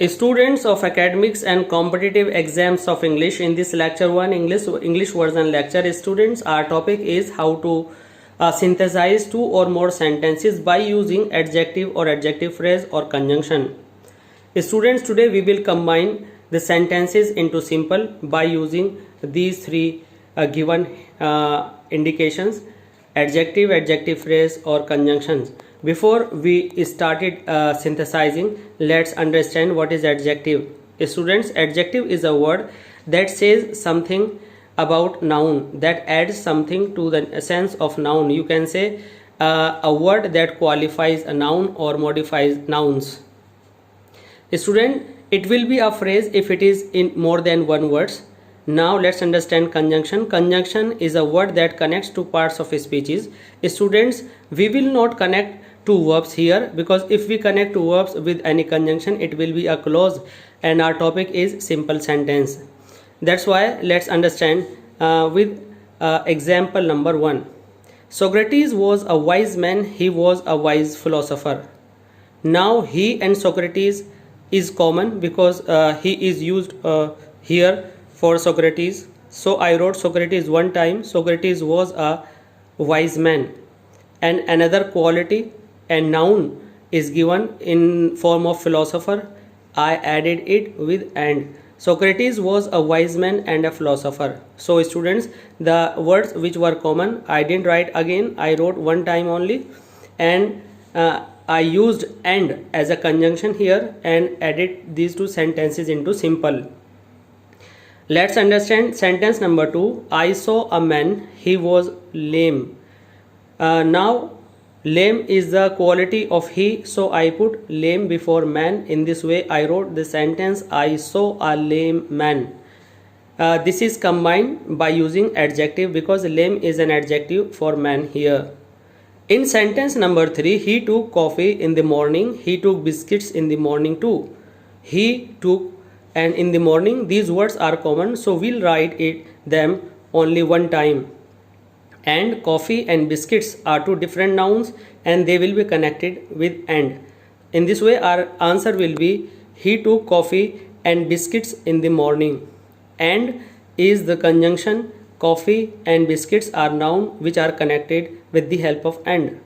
Students of academics and competitive exams of English, in this lecture 1 English version lecture, students, our topic is how to synthesize two or more sentences by using adjective or adjective phrase or conjunction. Students, today we will combine the sentences into simple by using these three given indications: adjective, adjective phrase or conjunctions. Before we started synthesizing, let's understand what is adjective. Students, adjective is a word that says something about noun, that adds something to the essence of noun. You can say a word that qualifies a noun or modifies nouns. Student, it will be a phrase if it is in more than one words. Now let's understand conjunction. Conjunction is a word that connects two parts of speeches. Students, we will not connect two verbs here, because if we connect two verbs with any conjunction, it will be a clause, and our topic is simple sentence. That's why let's understand with example number 1. Socrates was a wise man, he was a wise philosopher. Now he and Socrates is common because he is used here for Socrates. So I wrote Socrates one time. Socrates was a wise man. And another quality and noun is given in form of philosopher. I added it with and. Socrates was a wise man and a philosopher. So students, the words which were common, I didn't write again. I wrote one time only, and I used and as a conjunction here and added these two sentences into simple. Let's understand sentence number 2. I saw a man, he was lame. Now lame is the quality of he, so I put lame before man. In this way I wrote the sentence, I saw a lame man. This is combined by using adjective because lame is an adjective for man here. In sentence number 3, he took coffee in the morning, he took biscuits in the morning too. He took and in the morning, these words are common, so we'll write them only one time. And coffee and biscuits are two different nouns and they will be connected with and. In this way our answer will be, he took coffee and biscuits in the morning. And is the conjunction. Coffee and biscuits are noun which are connected with the help of and.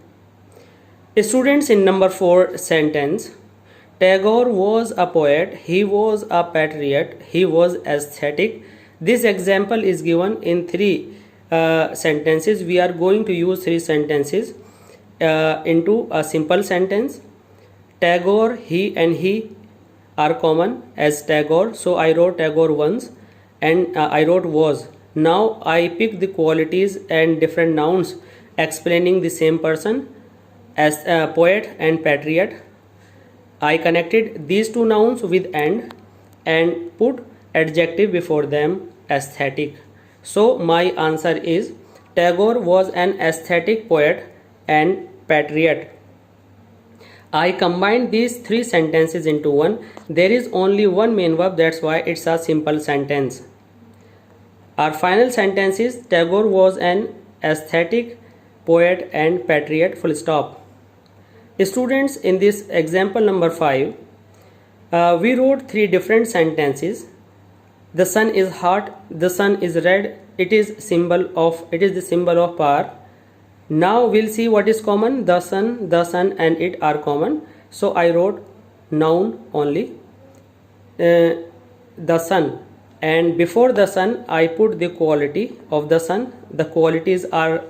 Students, in number 4 sentence, Tagore was a poet, he was a patriot, he was aesthetic. This example is given in 3 sentences. We are going to use 3 sentences into a simple sentence. Tagore, he and he are common as Tagore, so I wrote Tagore once, and I wrote was. Now I pick the qualities and different nouns explaining the same person as poet and patriot. I connected these two nouns with and put adjective before them, aesthetic. So my answer is Tagore was an aesthetic poet and patriot. I combined these 3 sentences into one. There is only one main verb, that's why it's a simple sentence. Our final sentence is Tagore was an aesthetic poet and patriot, full stop. Students, in this example number 5, we wrote 3 different sentences. The sun is hot, the sun is red, it is the symbol of power. Now we'll see what is common. The sun and it are common, so I wrote noun only, the sun, and before the sun I put the quality of the sun. The qualities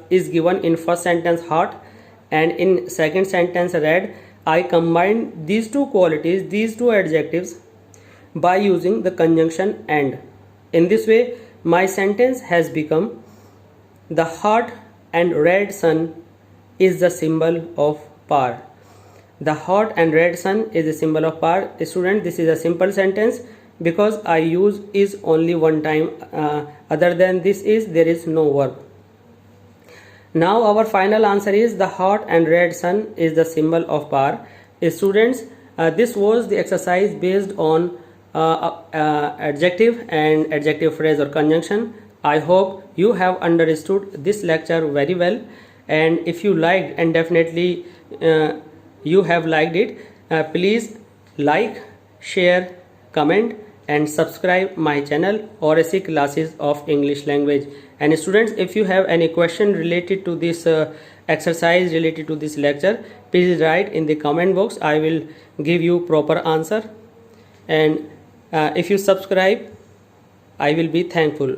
is given in first sentence hot, and in second sentence red. I combined these two qualities, these two adjectives, by using the conjunction and. In this way my sentence has become, the hot and red sun is the symbol of power. The hot and red sun is the symbol of power. Student, this is a simple sentence because I use is only one time. Other than this is, there is no verb. Now our final answer is, the hot and red sun is the symbol of power. Students, this was the exercise based on adjective and adjective phrase or conjunction. I hope you have understood this lecture very well, and if you liked, and definitely you have liked it, please like, share, comment and subscribe my channel Oracy Classes of English Language. And students, if you have any question related to this exercise, related to this lecture, please write in the comment box. I will give you proper answer. And if you subscribe, I will be thankful.